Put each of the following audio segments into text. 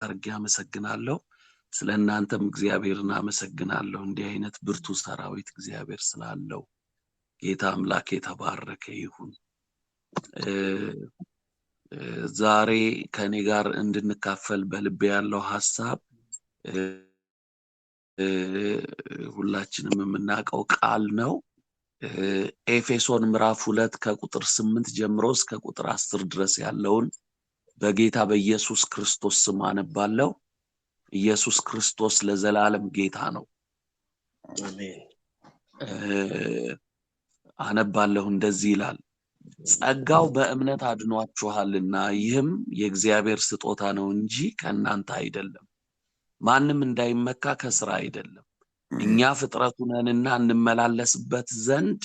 አርጌ አመሰግናለሁ። ስለእናንተም እግዚአብሔርን አመሰግናለሁ። እንዲህ አይነት ብርቱ ሰራዊት እግዚአብሔር ስላለው ጌታ አምላክ የተባረከ ይሁን። ዛሬ ከኔ ጋር እንድንካፈል በልቤ ያለው ሐሳብ ሁላችንም የምናውቀው ቃል ነው። ኤፌሶን ምዕራፍ 2 ከቁጥር 8 ጀምሮ እስከ ቁጥር 10 ድረስ ያለውን በጌታ በኢየሱስ ክርስቶስ ስም አነባለሁ። ኢየሱስ ክርስቶስ ለዘላለም ጌታ ነው። አሜን። አነባለሁ። እንደዚህ ይላል፣ ጸጋው በእምነት አድኗችኋልና ይህም የእግዚአብሔር ስጦታ ነው እንጂ ከእናንተ አይደለም፣ ማንም እንዳይመካ ከሥራ አይደለም። እኛ ፍጥረቱ ነንና እንመላለስበት ዘንድ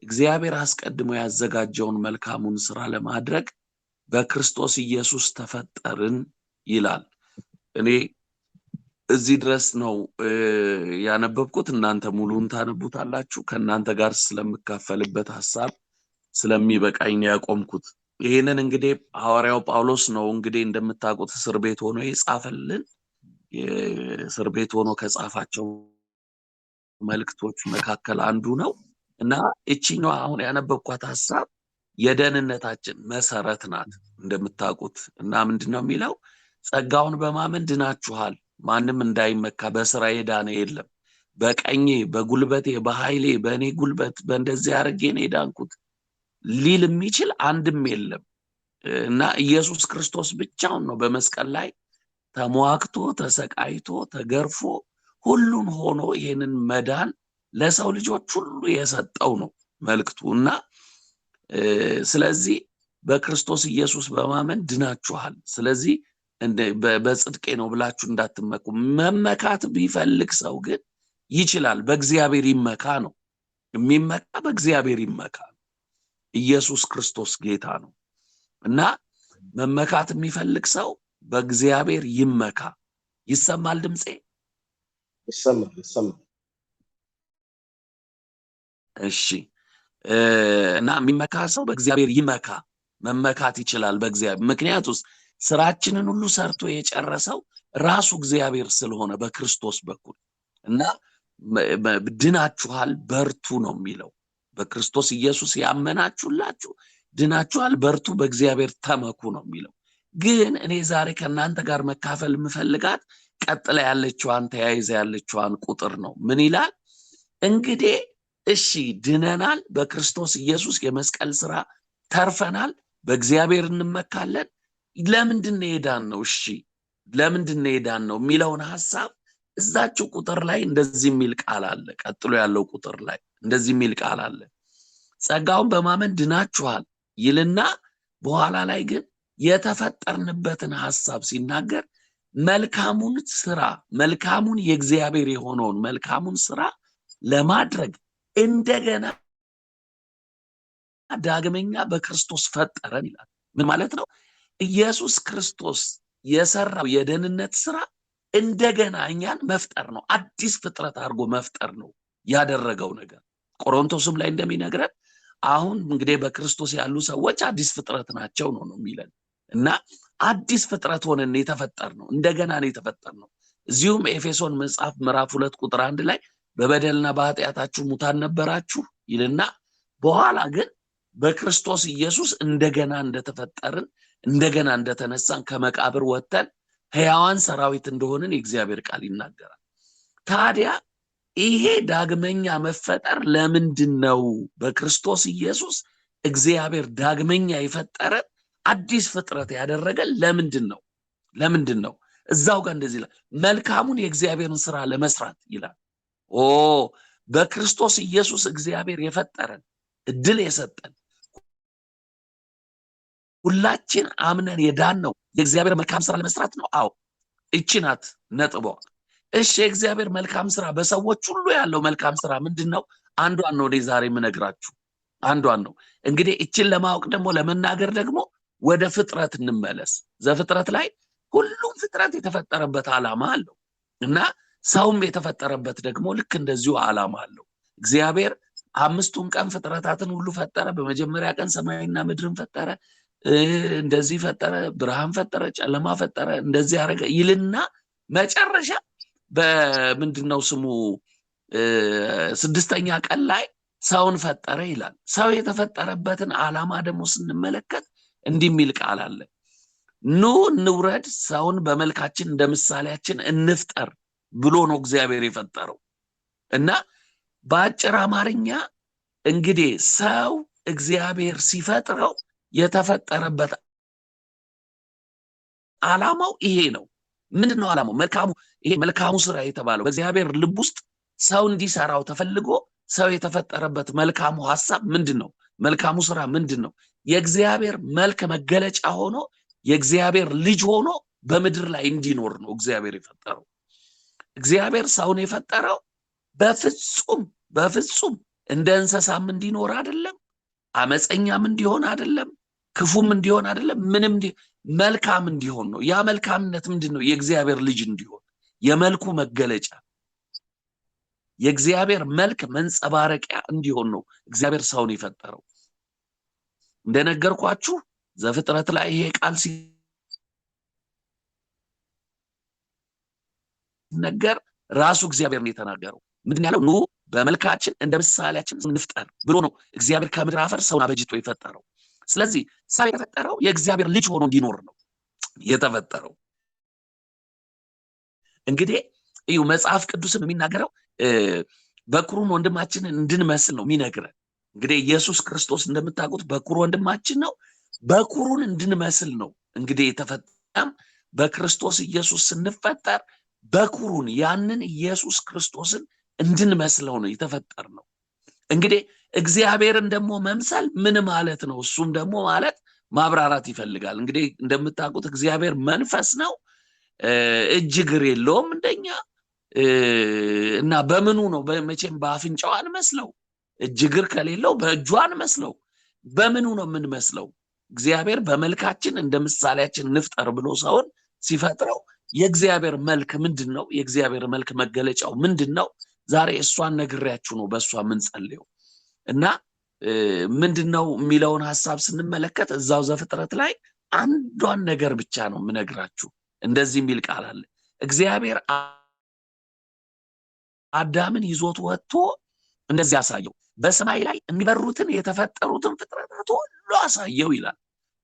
እግዚአብሔር አስቀድሞ ያዘጋጀውን መልካሙን ሥራ ለማድረግ በክርስቶስ ኢየሱስ ተፈጠርን ይላል። እኔ እዚህ ድረስ ነው ያነበብኩት። እናንተ ሙሉን ታነቡታላችሁ። ከእናንተ ጋር ስለምካፈልበት ሐሳብ ስለሚበቃኝ ነው ያቆምኩት። ይሄንን እንግዲህ ሐዋርያው ጳውሎስ ነው እንግዲህ እንደምታውቁት እስር ቤት ሆኖ የጻፈልን። እስር ቤት ሆኖ ከጻፋቸው መልእክቶች መካከል አንዱ ነው እና እቺኛው አሁን ያነበብኳት ሐሳብ የደህንነታችን መሰረት ናት እንደምታውቁት። እና ምንድነው የሚለው? ጸጋውን በማመን ድናችኋል፣ ማንም እንዳይመካ፣ በሥራ የዳነ የለም። በቀኜ በጉልበቴ በኃይሌ በእኔ ጉልበት በእንደዚህ አድርጌ ነው የዳንኩት ሊል የሚችል አንድም የለም። እና ኢየሱስ ክርስቶስ ብቻውን ነው በመስቀል ላይ ተሟክቶ ተሰቃይቶ ተገርፎ ሁሉን ሆኖ ይህንን መዳን ለሰው ልጆች ሁሉ የሰጠው ነው መልእክቱ። እና ስለዚህ በክርስቶስ ኢየሱስ በማመን ድናችኋል። ስለዚህ በጽድቄ ነው ብላችሁ እንዳትመኩ። መመካት ቢፈልግ ሰው ግን ይችላል። በእግዚአብሔር ይመካ ነው የሚመካ፣ በእግዚአብሔር ይመካ ነው። ኢየሱስ ክርስቶስ ጌታ ነው እና መመካት የሚፈልግ ሰው በእግዚአብሔር ይመካ። ይሰማል ድምጼ? ይሰማል። እሺ። እና የሚመካ ሰው በእግዚአብሔር ይመካ፣ መመካት ይችላል በእግዚአብሔር። ምክንያቱም ስራችንን ሁሉ ሰርቶ የጨረሰው ራሱ እግዚአብሔር ስለሆነ በክርስቶስ በኩል እና ድናችኋል፣ በርቱ ነው የሚለው። በክርስቶስ ኢየሱስ ያመናችሁላችሁ ድናችኋል፣ በርቱ፣ በእግዚአብሔር ተመኩ ነው የሚለው። ግን እኔ ዛሬ ከእናንተ ጋር መካፈል የምፈልጋት ቀጥላ ያለችዋን ተያይዘ ያለችዋን ቁጥር ነው። ምን ይላል? እንግዲህ እሺ ድነናል፣ በክርስቶስ ኢየሱስ የመስቀል ስራ ተርፈናል፣ በእግዚአብሔር እንመካለን። ለምንድን ነው የዳን ነው? እሺ ለምንድን ነው የዳን ነው የሚለውን ሐሳብ እዛችሁ ቁጥር ላይ እንደዚህ የሚል ቃል አለ። ቀጥሎ ያለው ቁጥር ላይ እንደዚህ የሚል ቃል አለ። ጸጋውን በማመን ድናችኋል ይልና በኋላ ላይ ግን የተፈጠርንበትን ሐሳብ ሲናገር መልካሙን ስራ፣ መልካሙን የእግዚአብሔር የሆነውን መልካሙን ስራ ለማድረግ እንደገና ዳግመኛ በክርስቶስ ፈጠረን ይላል። ምን ማለት ነው? ኢየሱስ ክርስቶስ የሰራው የደህንነት ስራ እንደገና እኛን መፍጠር ነው። አዲስ ፍጥረት አድርጎ መፍጠር ነው ያደረገው ነገር። ቆሮንቶስም ላይ እንደሚነግረን አሁን እንግዲህ በክርስቶስ ያሉ ሰዎች አዲስ ፍጥረት ናቸው ነው የሚለን። እና አዲስ ፍጥረት ሆነን የተፈጠር ነው፣ እንደገና ነው የተፈጠር ነው። እዚሁም ኤፌሶን መጽሐፍ ምዕራፍ 2 ቁጥር 1 ላይ በበደልና በኃጢአታችሁ ሙታን ነበራችሁ ይልና በኋላ ግን በክርስቶስ ኢየሱስ እንደገና እንደተፈጠርን እንደገና እንደተነሳን ከመቃብር ወጥተን ሕያዋን ሰራዊት እንደሆንን የእግዚአብሔር ቃል ይናገራል። ታዲያ ይሄ ዳግመኛ መፈጠር ለምንድን ነው? በክርስቶስ ኢየሱስ እግዚአብሔር ዳግመኛ የፈጠረን አዲስ ፍጥረት ያደረገን ለምንድን ነው? ለምንድን ነው? እዛው ጋር እንደዚህ ይላል፣ መልካሙን የእግዚአብሔርን ስራ ለመስራት ይላል። በክርስቶስ ኢየሱስ እግዚአብሔር የፈጠረን እድል የሰጠን ሁላችን አምነን የዳን ነው የእግዚአብሔር መልካም ስራ ለመስራት ነው። አዎ እቺ ናት ነጥቧ። እሺ የእግዚአብሔር መልካም ስራ በሰዎች ሁሉ ያለው መልካም ስራ ምንድነው? አንዷን ነው ዛሬ የምነግራችሁ፣ አንዷን ነው። እንግዲህ እቺን ለማወቅ ደግሞ ለመናገር ደግሞ ወደ ፍጥረት እንመለስ። ዘፍጥረት ላይ ሁሉም ፍጥረት የተፈጠረበት ዓላማ አለው እና ሰውም የተፈጠረበት ደግሞ ልክ እንደዚሁ ዓላማ አለው። እግዚአብሔር 5ቱን ቀን ፍጥረታትን ሁሉ ፈጠረ። በመጀመሪያ ቀን ሰማይና ምድርን ፈጠረ። እንደዚህ ፈጠረ፣ ብርሃን ፈጠረ፣ ጨለማ ፈጠረ፣ እንደዚህ አደረገ ይልና መጨረሻ በምንድነው ስሙ ስድስተኛ ቀን ላይ ሰውን ፈጠረ ይላል። ሰው የተፈጠረበትን ዓላማ ደግሞ ስንመለከት እንዲህ የሚል ቃል አለ። ኑ እንውረድ፣ ሰውን በመልካችን እንደ ምሳሌያችን እንፍጠር ብሎ ነው እግዚአብሔር የፈጠረው። እና በአጭር አማርኛ እንግዲህ ሰው እግዚአብሔር ሲፈጥረው የተፈጠረበት ዓላማው ይሄ ነው። ምንድነው ዓላማው? ይሄ መልካሙ ስራ የተባለው በእግዚአብሔር ልብ ውስጥ ሰው እንዲሰራው ተፈልጎ ሰው የተፈጠረበት መልካሙ ሐሳብ ምንድነው? መልካሙ ስራ ምንድነው? የእግዚአብሔር መልክ መገለጫ ሆኖ የእግዚአብሔር ልጅ ሆኖ በምድር ላይ እንዲኖር ነው እግዚአብሔር የፈጠረው። እግዚአብሔር ሰውን የፈጠረው በፍጹም እንደ እንስሳም እንዲኖር አይደለም፣ አመፀኛም እንዲሆን አይደለም፣ ክፉም እንዲሆን አይደለም፣ ምንም መልካም እንዲሆን ነው። ያ መልካምነት ምንድነው? የእግዚአብሔር ልጅ እንዲሆን፣ የመልኩ መገለጫ፣ የእግዚአብሔር መልክ መንጸባረቂያ እንዲሆን ነው እግዚአብሔር ሰውን የፈጠረው። እንደነገርኳችሁ ዘፍጥረት ላይ ይሄ ቃል ሲነገር ራሱ እግዚአብሔር ነው የተናገረው። ምንድን ያለው? ኑ በመልካችን እንደ ምሳሌያችን እንፍጠር ብሎ ነው እግዚአብሔር ከምድር አፈር ሰውን አበጅቶ የፈጠረው። ስለዚህ ሰው የተፈጠረው የእግዚአብሔር ልጅ ሆኖ እንዲኖር ነው የተፈጠረው። እንግዲህ እዩ መጽሐፍ ቅዱስም የሚናገረው በኩሩን ወንድማችንን እንድንመስል ነው የሚነግረን። እንግዲህ ኢየሱስ ክርስቶስ እንደምታውቁት በኩሩ ወንድማችን ነው። በኩሩን እንድንመስል ነው እንግዲህ የተፈጠረም። በክርስቶስ ኢየሱስ ስንፈጠር በኩሩን ያንን ኢየሱስ ክርስቶስን እንድንመስለው ነው የተፈጠር ነው። እንግዲህ እግዚአብሔርን ደግሞ መምሰል ምን ማለት ነው? እሱም ደግሞ ማለት ማብራራት ይፈልጋል። እንግዲህ እንደምታውቁት እግዚአብሔር መንፈስ ነው፣ እጅ እግር የለውም እንደኛ እና በምኑ ነው? መቼም በአፍንጫው አንመስለው፣ እጅ እግር ከሌለው በእጁ አንመስለው። በምኑ ነው የምንመስለው? እግዚአብሔር በመልካችን እንደ ምሳሌያችን እንፍጠር ብሎ ሰውን ሲፈጥረው የእግዚአብሔር መልክ ምንድን ነው? የእግዚአብሔር መልክ መገለጫው ምንድን ነው? ዛሬ እሷን ነግሬያችሁ ነው በእሷ የምንጸልየው። እና ምንድነው የሚለውን ሐሳብ ስንመለከት እዛው ዘፍጥረት ላይ አንዷን ነገር ብቻ ነው የምነግራችሁ። እንደዚህ የሚል ቃል አለ። እግዚአብሔር አዳምን ይዞት ወጥቶ እንደዚህ አሳየው፣ በሰማይ ላይ የሚበሩትን የተፈጠሩትን ፍጥረታት ሁሉ አሳየው ይላል።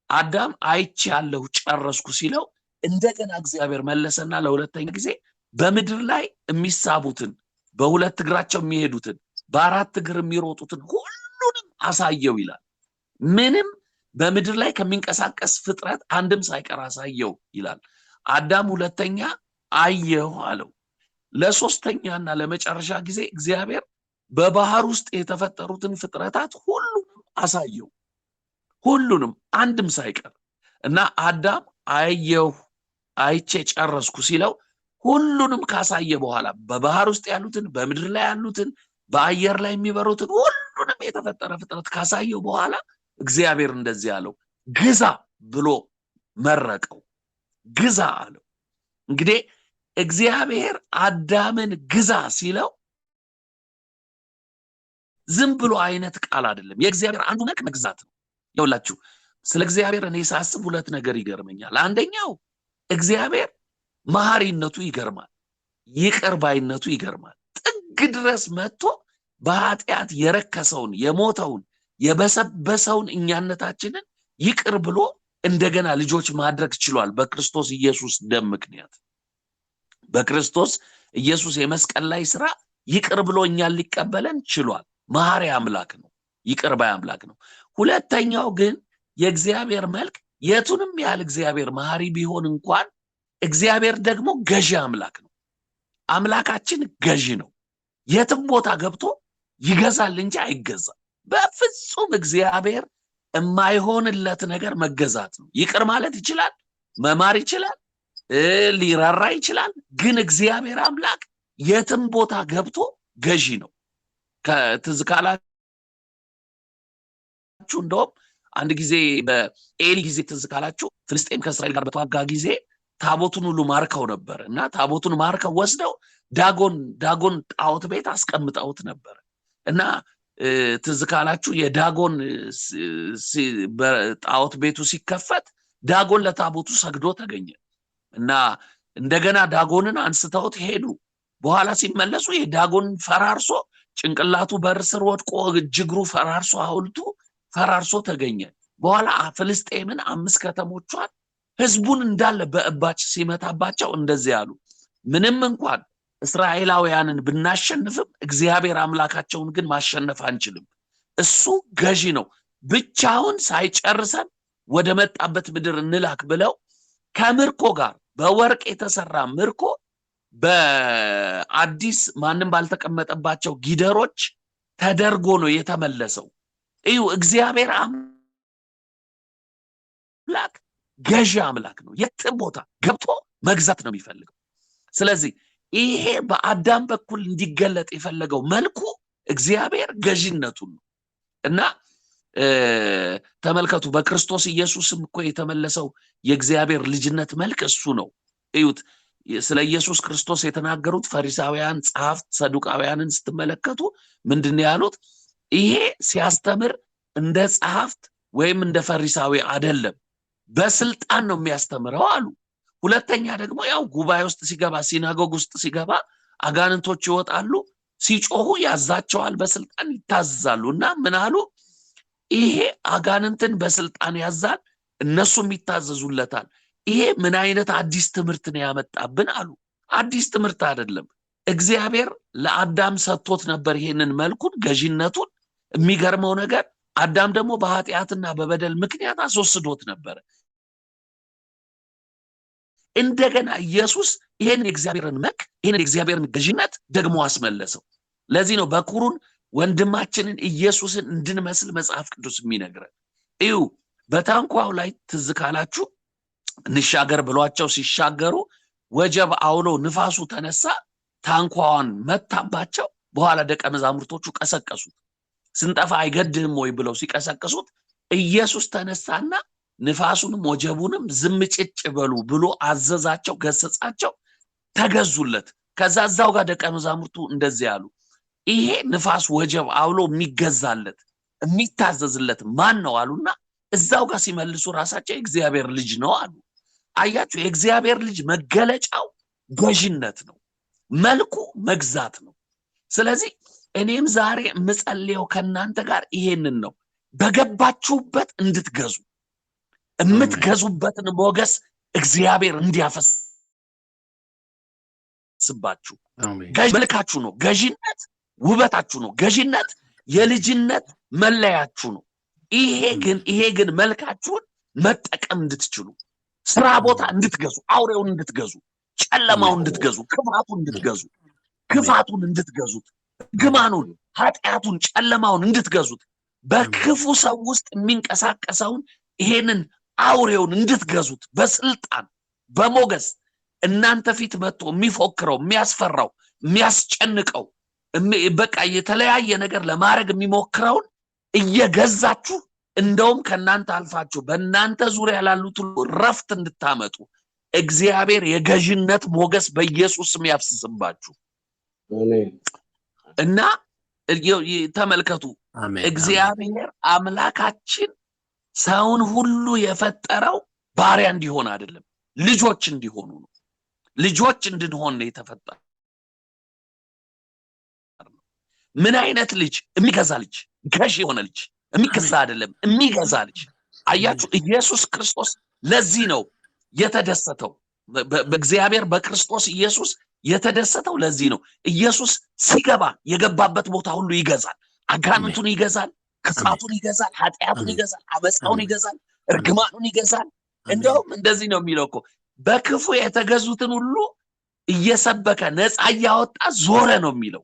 አዳም አይቻለሁ ጨረስኩ ሲለው እንደገና እግዚአብሔር መለሰና ለሁለተኛ ጊዜ በምድር ላይ የሚሳቡትን፣ በሁለት እግራቸው የሚሄዱትን፣ በአራት እግር የሚሮጡትን ሁሉንም አሳየው ይላል። ምንም በምድር ላይ ከሚንቀሳቀስ ፍጥረት አንድም ሳይቀር አሳየው ይላል። አዳም ሁለተኛ አየሁ አለው። ለሶስተኛና ለመጨረሻ ጊዜ እግዚአብሔር በባህር ውስጥ የተፈጠሩትን ፍጥረታት ሁሉንም አሳየው፣ ሁሉንም አንድም ሳይቀር እና አዳም አየሁ አይቼ ጨረስኩ ሲለው ሁሉንም ካሳየ በኋላ በባህር ውስጥ ያሉትን፣ በምድር ላይ ያሉትን፣ በአየር ላይ የሚበሩትን ሁሉንም የተፈጠረ ፍጥረት ካሳየው በኋላ እግዚአብሔር እንደዚህ አለው፣ ግዛ ብሎ መረቀው። ግዛ አለው። እንግዲህ እግዚአብሔር አዳምን ግዛ ሲለው ዝም ብሎ አይነት ቃል አይደለም። የእግዚአብሔር አንዱ መልክ መግዛት ነው። ይኸውላችሁ ስለ እግዚአብሔር እኔ ሳስብ ሁለት ነገር ይገርመኛል። አንደኛው እግዚአብሔር መሐሪነቱ ይገርማል፣ ይቅር ባይነቱ ይገርማል። ጥግ ድረስ መጥቶ በኃጢአት የረከሰውን የሞተውን የበሰበሰውን እኛነታችንን ይቅር ብሎ እንደገና ልጆች ማድረግ ችሏል። በክርስቶስ ኢየሱስ ደም ምክንያት በክርስቶስ ኢየሱስ የመስቀል ላይ ስራ ይቅር ብሎ እኛን ሊቀበለን ችሏል። መሐሪ አምላክ ነው፣ ይቅር ባይ አምላክ ነው። ሁለተኛው ግን የእግዚአብሔር መልክ የቱንም ያህል እግዚአብሔር መሐሪ ቢሆን እንኳን እግዚአብሔር ደግሞ ገዢ አምላክ ነው። አምላካችን ገዢ ነው። የትም ቦታ ገብቶ ይገዛል እንጂ አይገዛም። በፍጹም እግዚአብሔር የማይሆንለት ነገር መገዛት ነው። ይቅር ማለት ይችላል፣ መማር ይችላል፣ ሊራራ ይችላል። ግን እግዚአብሔር አምላክ የትም ቦታ ገብቶ ገዢ ነው። ትዝ ካላችሁ እንደውም አንድ ጊዜ በኤሊ ጊዜ ትዝ ካላችሁ ፍልስጤም ከእስራኤል ጋር በተዋጋ ጊዜ ታቦቱን ሁሉ ማርከው ነበር እና ታቦቱን ማርከው ወስደው ዳጎን ጣዖት ቤት አስቀምጠውት ነበር እና ትዝካላችሁ የዳጎን በጣዖት ቤቱ ሲከፈት ዳጎን ለታቦቱ ሰግዶ ተገኘ እና እንደገና ዳጎንን አንስተውት ሄዱ። በኋላ ሲመለሱ የዳጎን ፈራርሶ ጭንቅላቱ በር ስር ወድቆ እጅግሩ ፈራርሶ ሐውልቱ ፈራርሶ ተገኘ። በኋላ ፍልስጤምን 5 ከተሞቿን ህዝቡን እንዳለ በእባጭ ሲመታባቸው እንደዚህ ያሉ ምንም እንኳን እስራኤላውያንን ብናሸንፍም እግዚአብሔር አምላካቸውን ግን ማሸነፍ አንችልም። እሱ ገዢ ነው፣ ብቻውን ሳይጨርሰን ወደ መጣበት ምድር እንላክ ብለው ከምርኮ ጋር በወርቅ የተሰራ ምርኮ በአዲስ ማንም ባልተቀመጠባቸው ጊደሮች ተደርጎ ነው የተመለሰው። እዩ እግዚአብሔር አምላክ ገዢ አምላክ ነው። የትም ቦታ ገብቶ መግዛት ነው የሚፈልገው። ስለዚህ ይሄ በአዳም በኩል እንዲገለጥ የፈለገው መልኩ እግዚአብሔር ገዢነቱን ነው እና ተመልከቱ በክርስቶስ ኢየሱስም እኮ የተመለሰው የእግዚአብሔር ልጅነት መልክ እሱ ነው። እዩት ስለ ኢየሱስ ክርስቶስ የተናገሩት ፈሪሳውያን ጸሐፍት ሰዱቃውያንን ስትመለከቱ ምንድነው ያሉት? ይሄ ሲያስተምር እንደ ጸሐፍት ወይም እንደ ፈሪሳዊ አይደለም፣ በስልጣን ነው የሚያስተምረው አሉ። ሁለተኛ ደግሞ ያው ጉባኤ ውስጥ ሲገባ ሲናጎግ ውስጥ ሲገባ አጋንንቶች ይወጣሉ፣ ሲጮሁ ያዛቸዋል፣ በስልጣን ይታዘዛሉ። እና ምን አሉ? ይሄ አጋንንትን በስልጣን ያዛል፣ እነሱም ይታዘዙለታል። ይሄ ምን አይነት አዲስ ትምህርት ነው ያመጣብን አሉ። አዲስ ትምህርት አይደለም፣ እግዚአብሔር ለአዳም ሰጥቶት ነበር ይሄንን መልኩን ገዢነቱን። የሚገርመው ነገር አዳም ደግሞ በኃጢአትና በበደል ምክንያት አስወስዶት ነበር። እንደገና ኢየሱስ ይሄን የእግዚአብሔርን መልክ ይሄን የእግዚአብሔርን ገዢነት ደግሞ አስመለሰው። ለዚህ ነው በኩሩን ወንድማችንን ኢየሱስን እንድንመስል መጽሐፍ ቅዱስ የሚነግረን። እዩ በታንኳው ላይ ትዝ ካላችሁ እንሻገር ብሏቸው ሲሻገሩ ወጀብ አውሎ ንፋሱ ተነሳ፣ ታንኳዋን መታባቸው። በኋላ ደቀ መዛሙርቶቹ ቀሰቀሱት። ስንጠፋ አይገድህም ወይ ብለው ሲቀሰቅሱት ኢየሱስ ተነሳና ንፋሱንም ወጀቡንም ዝም ጭጭ በሉ ብሎ አዘዛቸው፣ ገሰጻቸው፣ ተገዙለት። ከዛ እዛው ጋር ደቀ መዛሙርቱ እንደዚህ ያሉ ይሄ ንፋስ ወጀብ አውሎ የሚገዛለት የሚታዘዝለት ማን ነው አሉና እዛው ጋር ሲመልሱ ራሳቸው የእግዚአብሔር ልጅ ነው አሉ። አያችሁ የእግዚአብሔር ልጅ መገለጫው ገዢነት ነው፣ መልኩ መግዛት ነው። ስለዚህ እኔም ዛሬ የምጸልየው ከእናንተ ጋር ይሄንን ነው፣ በገባችሁበት እንድትገዙ የምትገዙበትን ሞገስ እግዚአብሔር እንዲያፈስባችሁ። መልካችሁ ነው ገዢነት፣ ውበታችሁ ነው ገዢነት፣ የልጅነት መለያችሁ ነው። ይሄ ግን መልካችሁን መጠቀም እንድትችሉ፣ ስራ ቦታ እንድትገዙ፣ አውሬውን እንድትገዙ፣ ጨለማውን እንድትገዙ፣ ክፋቱን እንድትገዙት፣ ግማኑን፣ ኃጢአቱን፣ ጨለማውን እንድትገዙት፣ በክፉ ሰው ውስጥ የሚንቀሳቀሰውን ይሄንን አውሬውን እንድትገዙት፣ በስልጣን በሞገስ እናንተ ፊት መጥቶ የሚፎክረው የሚያስፈራው የሚያስጨንቀው በቃ የተለያየ ነገር ለማድረግ የሚሞክረውን እየገዛችሁ እንደውም ከናንተ አልፋችሁ በእናንተ ዙሪያ ላሉት ረፍት እንድታመጡ እግዚአብሔር የገዥነት ሞገስ በኢየሱስ ስም ያፍስስባችሁ። እና ተመልከቱ እግዚአብሔር አምላካችን ሰውን ሁሉ የፈጠረው ባሪያ እንዲሆን አይደለም፣ ልጆች እንዲሆኑ ነው። ልጆች እንድንሆን ነው የተፈጠረው። ምን አይነት ልጅ? የሚገዛ ልጅ፣ ገዥ የሆነ ልጅ፣ የሚገዛ አይደለም የሚገዛ ልጅ። አያችሁ ኢየሱስ ክርስቶስ ለዚህ ነው የተደሰተው። በእግዚአብሔር በክርስቶስ ኢየሱስ የተደሰተው ለዚህ ነው። ኢየሱስ ሲገባ የገባበት ቦታ ሁሉ ይገዛል። አጋንንቱን ይገዛል፣ ክፋቱን ይገዛል፣ ኃጢአቱን ይገዛል፣ አመፃውን ይገዛል፣ እርግማኑን ይገዛል። እንደውም እንደዚህ ነው የሚለው እኮ በክፉ የተገዙትን ሁሉ እየሰበከ ነፃ እያወጣ ዞረ ነው የሚለው።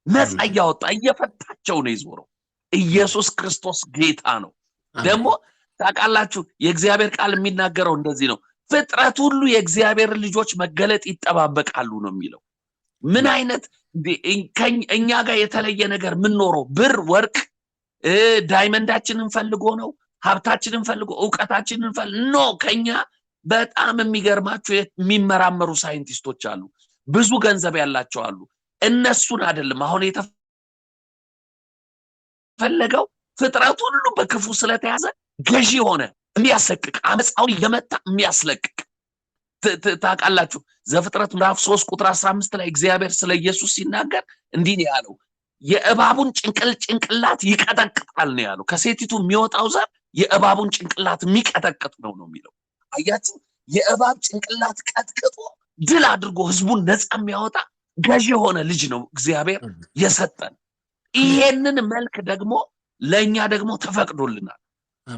ነፃ እያወጣ እየፈታቸው ነው የዞረው። ኢየሱስ ክርስቶስ ጌታ ነው። ደግሞ ታውቃላችሁ የእግዚአብሔር ቃል የሚናገረው እንደዚህ ነው፣ ፍጥረት ሁሉ የእግዚአብሔር ልጆች መገለጥ ይጠባበቃሉ ነው የሚለው። ምን አይነት እኛ ጋር የተለየ ነገር ምንኖረው ብር ወርቅ ዳይመንዳችንን ፈልጎ ነው፣ ሀብታችንን ፈልጎ ዕውቀታችንን ፈልጎ ከኛ በጣም የሚገርማችሁ የሚመራመሩ ሳይንቲስቶች አሉ፣ ብዙ ገንዘብ ያላቸው አሉ። እነሱን አይደለም አሁን የፈለገው ፍጥረት ሁሉ በክፉ ስለተያዘ ገዢ ሆነ የሚያሰቅቅ አመፃውን እየመታ የሚያስለቅቅ ታውቃላችሁ። ዘፍጥረት ምዕራፍ 3 ቁጥር 15 ላይ እግዚአብሔር ስለ ኢየሱስ ሲናገር እንዲህ ነው ያለው፣ የእባቡን ጭንቅላት ይቀጠቅጣል ነው ያለው። ከሴቲቱ የሚወጣው ዘር የእባቡን ጭንቅላት የሚቀጠቅጥ ነው የሚለው። አያችሁ፣ የእባብ ጭንቅላት ቀጥቅጦ ድል አድርጎ ህዝቡን ነፃ የሚያወጣ ገዢ የሆነ ልጅ ነው እግዚአብሔር የሰጠን። ይሄንን መልክ ደግሞ ለኛ ደግሞ ተፈቅዶልናል።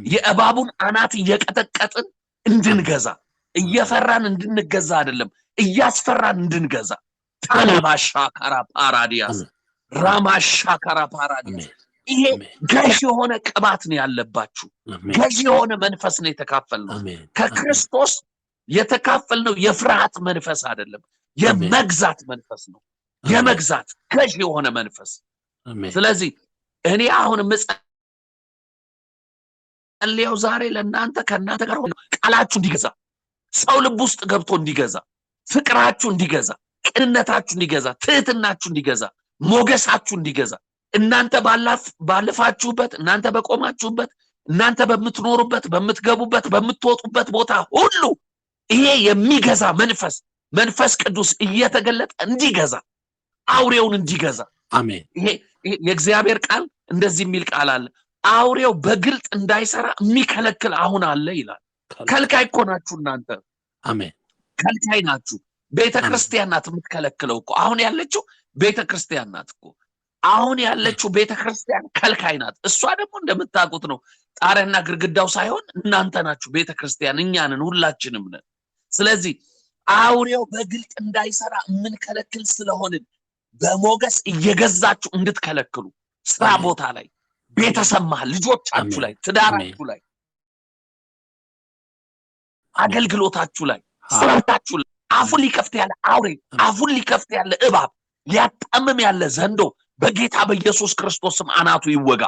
የእባቡን አናት እየቀጠቀጥን እንድንገዛ፣ እየፈራን እንድንገዛ አይደለም፣ እያስፈራን እንድንገዛ። ታናማሻካራ ፓራዲያስ ራማሻካራ ፓራዲያስ። ይሄ ገዢ የሆነ ቅባት ነው ያለባችሁ። ገዢ የሆነ መንፈስ ነው የተካፈልነው። ከክርስቶስ የተካፈልነው የፍርሃት መንፈስ አይደለም፣ የመግዛት መንፈስ ነው። የመግዛት ገዢ የሆነ መንፈስ። ስለዚህ እኔ አሁን ምጸልየው ዛሬ ለእናንተ ከእናንተ ጋር ሆኖ ቃላችሁ እንዲገዛ፣ ሰው ልብ ውስጥ ገብቶ እንዲገዛ፣ ፍቅራችሁ እንዲገዛ፣ ቅንነታችሁ እንዲገዛ፣ ትህትናችሁ እንዲገዛ፣ ሞገሳችሁ እንዲገዛ፣ እናንተ ባለፋችሁበት፣ እናንተ በቆማችሁበት፣ እናንተ በምትኖሩበት፣ በምትገቡበት፣ በምትወጡበት ቦታ ሁሉ ይሄ የሚገዛ መንፈስ ቅዱስ እየተገለጠ እንዲገዛ፣ አውሬውን እንዲገዛ። አሜን። ይሄ የእግዚአብሔር ቃል እንደዚህ የሚል ቃል አለ፣ አውሬው በግልጥ እንዳይሰራ የሚከለክል አሁን አለ ይላል። ከልካይ እኮ ናችሁ እናንተ። አሜን። ከልካይ ናችሁ። ቤተክርስቲያን ናት የምትከለክለው እኮ። አሁን ያለችው ቤተክርስቲያን ናት እኮ። አሁን ያለችው ቤተክርስቲያን ከልካይ ናት። እሷ ደግሞ እንደምታውቁት ነው፣ ጣሪያና ግድግዳው ሳይሆን እናንተ ናችሁ ቤተክርስቲያን፣ እኛንን ሁላችንም ነን። ስለዚህ አውሬው በግልጥ እንዳይሰራ የምንከለክል ስለሆንን በሞገስ እየገዛችሁ እንድትከለክሉ፣ ስራ ቦታ ላይ፣ ቤተሰብ መሃል፣ ልጆቻችሁ ላይ፣ ትዳራችሁ ላይ፣ አገልግሎታችሁ ላይ፣ ስራታችሁ ላይ አፉን ሊከፍት ያለ አውሬ፣ አፉን ሊከፍት ያለ እባብ፣ ሊያጣምም ያለ ዘንዶ በጌታ በኢየሱስ ክርስቶስም አናቱ ይወጋ።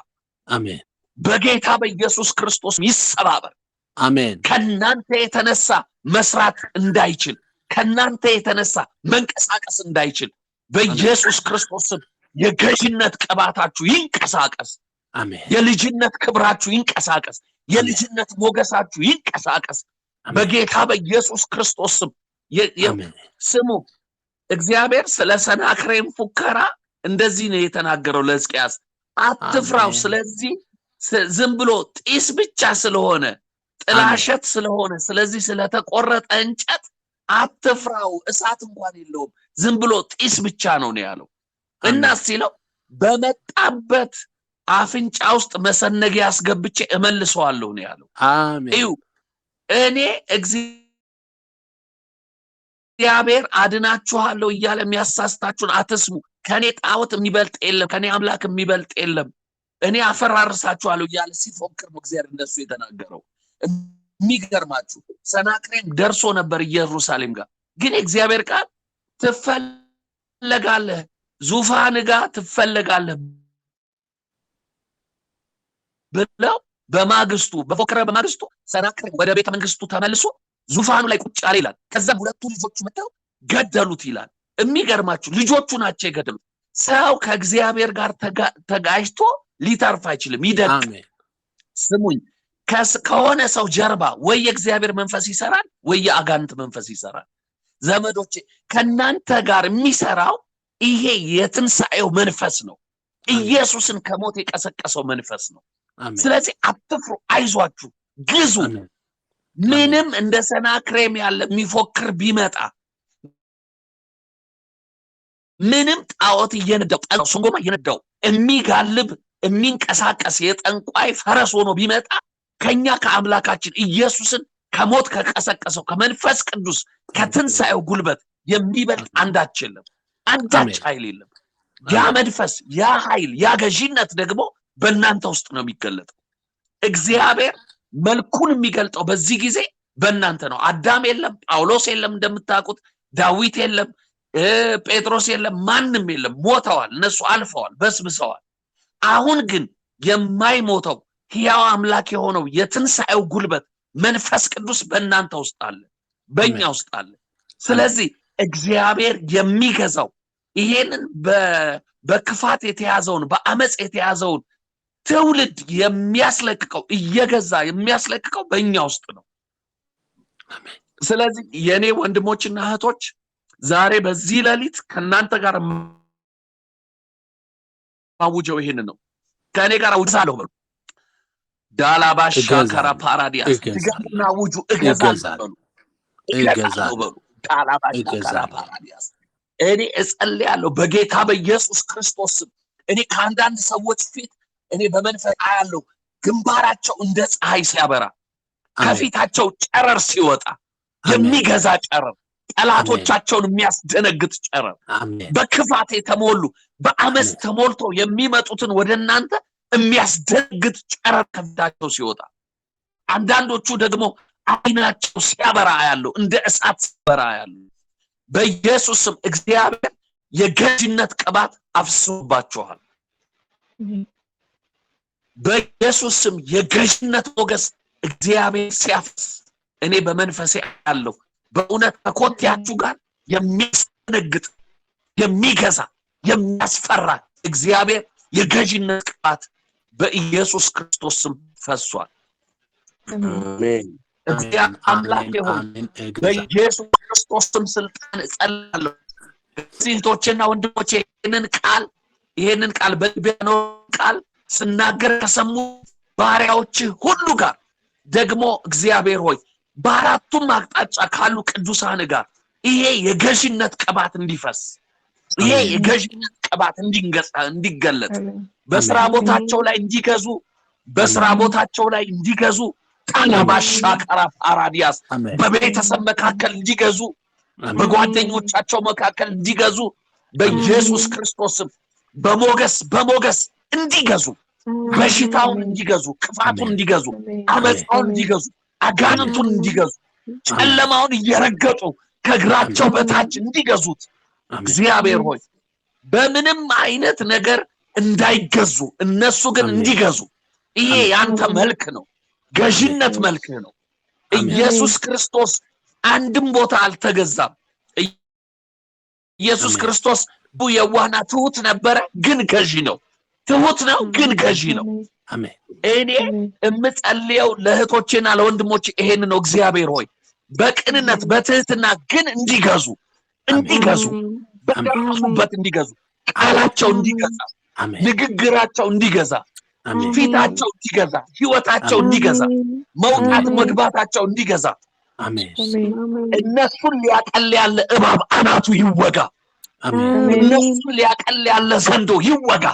አሜን። በጌታ በኢየሱስ ክርስቶስም ይሰባበር። አሜን። ከናንተ የተነሳ መስራት እንዳይችል፣ ከናንተ የተነሳ መንቀሳቀስ እንዳይችል በኢየሱስ ክርስቶስም የገዥነት ቅባታችሁ ይንቀሳቀስ። አሜን። የልጅነት ክብራችሁ ይንቀሳቀስ። የልጅነት ሞገሳችሁ ይንቀሳቀስ በጌታ በኢየሱስ ክርስቶስም። ስሙ፣ እግዚአብሔር ስለ ሰናክሬም ፉከራ እንደዚህ ነው የተናገረው ለሕዝቅያስ፣ አትፍራው። ስለዚህ ዝም ብሎ ጢስ ብቻ ስለሆነ፣ ጥላሸት ስለሆነ፣ ስለዚህ ስለተቆረጠ እንጨት አትፍራው፣ እሳት እንኳን የለውም፣ ዝም ብሎ ጢስ ብቻ ነው ያለው። እና ሲለው በመጣበት አፍንጫ ውስጥ መሰነጊያ አስገብቼ እመልሰዋለሁ ነው ያለው። አሜን። እዩ፣ እኔ እግዚአብሔር አድናችኋለሁ እያለ የሚያሳስታችሁን አትስሙ። ከኔ ጣዖት የሚበልጥ የለም፣ ከኔ አምላክ የሚበልጥ የለም፣ እኔ አፈራርሳችኋለሁ እያለ ሲፎክር ነው እግዚአብሔር እንደሱ የተናገረው። የሚገርማችሁ ሰናክሬም ደርሶ ነበር ኢየሩሳሌም ጋር፣ ግን እግዚአብሔር ቃል ትፈለጋለህ፣ ዙፋን ጋር ትፈለጋለህ ብለው በማግስቱ በፎከረ በማግስቱ ሰናክሬም ወደ ቤተ መንግስቱ ተመልሶ ዙፋኑ ላይ ቁጭ አለ ይላል። ከዛም ሁለቱ ልጆቹ መጥተው ገደሉት ይላል። የሚገርማችሁ ልጆቹ ናቸው የገደሉት። ሰው ከእግዚአብሔር ጋር ተጋጅቶ ሊተርፍ አይችልም፣ ይደቅ። ስሙኝ፣ ከሆነ ሰው ጀርባ ወይ የእግዚአብሔር መንፈስ ይሰራል ወይ የአጋንንት መንፈስ ይሰራል። ዘመዶቼ፣ ከናንተ ጋር የሚሰራው ይሄ የትንሣኤው መንፈስ ነው። ኢየሱስን ከሞት የቀሰቀሰው መንፈስ ነው። ስለዚህ አትፍሩ፣ አይዟችሁ፣ ግዙ። ምንም እንደ ሰናክሬም ያለ የሚፎክር ቢመጣ፣ ምንም ጣዖት እየነዳው ሱንጎማ እየነዳው የሚጋልብ የሚንቀሳቀስ የጠንቋይ ፈረስ ሆኖ ቢመጣ ከኛ ከአምላካችን ኢየሱስን ከሞት ከቀሰቀሰው ከመንፈስ ቅዱስ ከትንሣኤው ጉልበት የሚበልጥ አንዳች የለም፣ አንዳች ኃይል የለም። ያ መንፈስ፣ ያ ኃይል፣ ያ ገዢነት ደግሞ በእናንተ ውስጥ ነው የሚገለጠው። እግዚአብሔር መልኩን የሚገልጠው በዚህ ጊዜ በእናንተ ነው። አዳም የለም፣ ጳውሎስ የለም፣ እንደምታውቁት ዳዊት የለም፣ ጴጥሮስ የለም፣ ማንም የለም። ሞተዋል፣ እነሱ አልፈዋል፣ በስብሰዋል። አሁን ግን የማይሞተው ሕያው አምላክ የሆነው የትንሣኤው ጉልበት መንፈስ ቅዱስ በእናንተ ውስጥ አለ፣ በእኛ ውስጥ አለ። ስለዚህ እግዚአብሔር የሚገዛው ይሄንን በክፋት የተያዘውን በአመፅ የተያዘውን ትውልድ የሚያስለቅቀው እየገዛ የሚያስለቅቀው በእኛ ውስጥ ነው። ስለዚህ የኔ ወንድሞችና እህቶች ዛሬ በዚህ ሌሊት ከናንተ ጋር ማውጀው ይሄን ነው። ከኔ ጋር አውጃለሁ በሉ። ዳላባሻ ካራ ፓራዲያስ ትጋና ውጁ እገዛለሁ በሉ። ዳላባሻ ካራ ፓራዲያስ እኔ እጸልያለሁ በጌታ በኢየሱስ ክርስቶስ ስም። እኔ ከአንዳንድ ሰዎች ፊት እኔ በመንፈስ አያለሁ ግንባራቸው እንደ ፀሐይ ሲያበራ፣ ከፊታቸው ጨረር ሲወጣ፣ የሚገዛ ጨረር፣ ጠላቶቻቸውን የሚያስደነግጥ ጨረር፣ በክፋት የተሞሉ በአመፅ ተሞልቶ የሚመጡትን ወደ እናንተ የሚያስደነግጥ ጨረር ከፊታቸው ሲወጣ፣ አንዳንዶቹ ደግሞ አይናቸው ሲያበራ ያለው እንደ እሳት ሲያበራ ያለው በኢየሱስ ስም እግዚአብሔር የገዥነት ቅባት አፍስሶባችኋል። በኢየሱስ ስም የገዥነት ሞገስ እግዚአብሔር ሲያፍስ እኔ በመንፈሴ ያለው በእውነት ከኮቴያችሁ ጋር የሚያስደነግጥ የሚገዛ የሚያስፈራ እግዚአብሔር የገዥነት ቅባት በኢየሱስ ክርስቶስ ስም ፈሷል። አሜን። እግዚአብሔር አምላክ ይሁን። በኢየሱስ ክርስቶስ ስም ስልጣን እጸልያለሁ። እህቶቼና ወንድሞቼ ይሄንን ቃል በልቤኖ ቃል ስናገር ከሰሙ ባሪያዎች ሁሉ ጋር ደግሞ እግዚአብሔር ሆይ በአራቱም አቅጣጫ ካሉ ቅዱሳን ጋር ይሄ የገዥነት ቅባት እንዲፈስ፣ ይሄ የገዥነት ቅባት እንዲገለጥ፣ በስራ ቦታቸው ላይ እንዲገዙ፣ በስራ ቦታቸው ላይ እንዲገዙ፣ ታላባሻ ካራ ፓራዲያስ በቤተሰብ መካከል እንዲገዙ፣ በጓደኞቻቸው መካከል እንዲገዙ፣ በኢየሱስ ክርስቶስም በሞገስ እንዲገዙ፣ በሽታውን እንዲገዙ፣ ክፋቱን እንዲገዙ፣ አመፃውን እንዲገዙ፣ አጋንንቱን እንዲገዙ፣ ጨለማውን እየረገጡ ከእግራቸው በታች እንዲገዙት እግዚአብሔር ሆይ በምንም አይነት ነገር እንዳይገዙ እነሱ ግን እንዲገዙ፣ ይሄ ያንተ መልክ ነው፣ ገዥነት መልክ ነው። ኢየሱስ ክርስቶስ አንድም ቦታ አልተገዛም። ኢየሱስ ክርስቶስ የዋህና ትሁት ነበረ፣ ግን ገዢ ነው። ትሁት ነው፣ ግን ገዢ ነው። እኔ እምጸልየው ለእህቶቼና ለወንድሞቼ ይሄን ነው። እግዚአብሔር ሆይ በቅንነት በትህትና ግን እንዲገዙ በደረሱበት እንዲገዙ፣ ቃላቸው እንዲገዛ፣ ንግግራቸው እንዲገዛ፣ ፊታቸው እንዲገዛ፣ ህይወታቸው እንዲገዛ፣ መውጣት መግባታቸው እንዲገዛ፣ እነሱን ሊያቀል ያለ እባብ አናቱ ይወጋ፣ እነሱን ሊያቀል ያለ ዘንዶ ይወጋ፣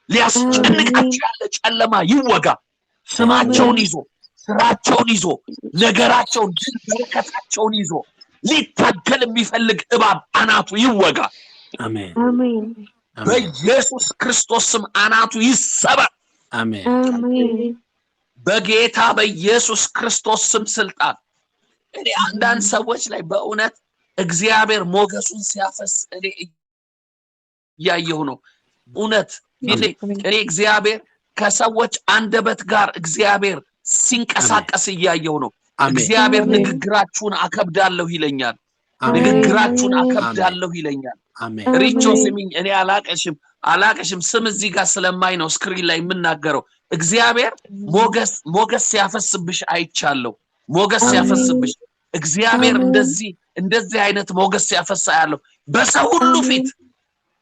ሊያስጨንቃቸው ያለ ጨለማ ይወጋ። ስማቸውን ይዞ ስራቸውን ይዞ ነገራቸውን በረከታቸውን ይዞ ሊታገል የሚፈልግ እባብ አናቱ ይወጋ። አሜን። በኢየሱስ ክርስቶስ ስም አናቱ ይሰበር። አሜን። በጌታ በኢየሱስ ክርስቶስ ስም ስልጣን እኔ አንዳንድ ሰዎች ላይ በእውነት እግዚአብሔር ሞገሱን ሲያፈስ እኔ እያየሁ ነው። እውነት እኔ እግዚአብሔር ከሰዎች አንደበት ጋር እግዚአብሔር ሲንቀሳቀስ እያየሁ ነው። እግዚአብሔር ንግግራችሁን አከብዳለሁ ይለኛል። ንግግራችሁን አከብዳለሁ ይለኛል። ሪቾ ስሚኝ፣ እኔ አላቀሽም ስም እዚህ ጋር ስለማይ ነው ስክሪን ላይ የምናገረው። እግዚአብሔር ሞገስ ሲያፈስብሽ አይቻለሁ። ሞገስ ሲያፈስብሽ እግዚአብሔር እንደዚህ አይነት ሞገስ ሲያፈሳ ያለው በሰው ሁሉ ፊት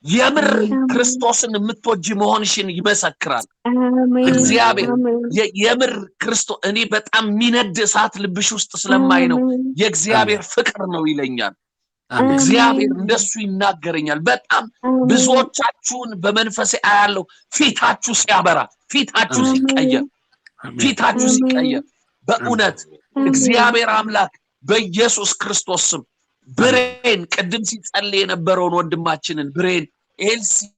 የምር ክርስቶስን የምትወጂ መሆንሽን ይመሰክራል። እግዚአብሔር የምር ክርስቶስ እኔ በጣም የሚነድ እሳት ልብሽ ውስጥ ስለማይ ነው የእግዚአብሔር ፍቅር ነው ይለኛል። እግዚአብሔር እንደሱ ይናገረኛል። በጣም ብዙዎቻችሁን በመንፈሴ አያለው ፊታችሁ ሲያበራ፣ ፊታችሁ ሲቀየር በእውነት እግዚአብሔር አምላክ በኢየሱስ ክርስቶስ ስም ብሬን ቅድም ሲጸልይ የነበረውን ወንድማችንን ብሬን ኤልሲን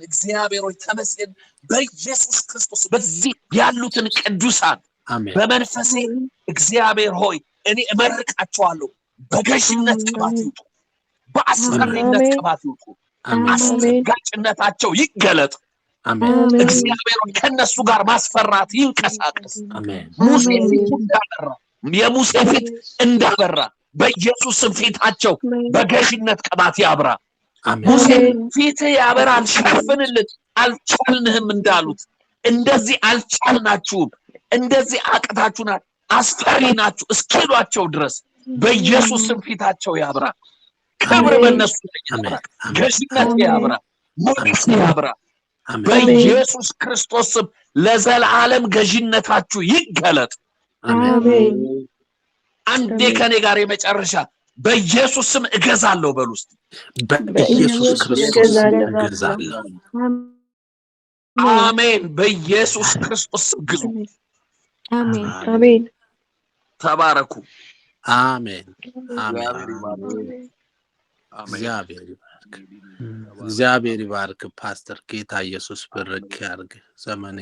እግዚአብሔር ሆይ ተመስገን። በኢየሱስ ክርስቶስ በዚህ ያሉትን ቅዱሳን በመንፈሴ እግዚአብሔር ሆይ እኔ እመርቃቸዋለሁ። በገዥነት ቅባት ይውጡ፣ በአስፈሪነት ቅባት ይውጡ፣ አስደንጋጭነታቸው ይገለጥ። እግዚአብሔር ሆይ ከነሱ ጋር ማስፈራት ይንቀሳቀስ። ሙሴ ፊቱ እንዳበራ የሙሴ ፊት እንዳበራ በኢየሱስ ፊታቸው በገዥነት ቅባት ያብራ። ሙሴ ፊት ያበራል ሸፍንልን አልቻልንህም እንዳሉት እንደዚህ አልቻልናችሁም፣ እንደዚህ አቅታችሁናል፣ አስፈሪ ናችሁ እስኪሏቸው ድረስ በኢየሱስ ስም ፊታቸው ያብራ። ክብር በእነሱ ላይ ያብራ። ገዥነት ያብራ። ሞገስ ያብራ። በኢየሱስ ክርስቶስ ስም ለዘላለም ገዥነታችሁ ይገለጥ። አሜን። አንዴ ከኔ ጋር የመጨረሻ በኢየሱስ ስም እገዛለሁ በሉ እስቲ። በኢየሱስ ክርስቶስ እገዛለሁ። አሜን። በኢየሱስ ክርስቶስ ስም ግዙ። አሜን አሜን። ተባረኩ። አሜን አሜን። እግዚአብሔር ይባርክ ፓስተር። ጌታ ኢየሱስ ብርክ ያርግ ዘመን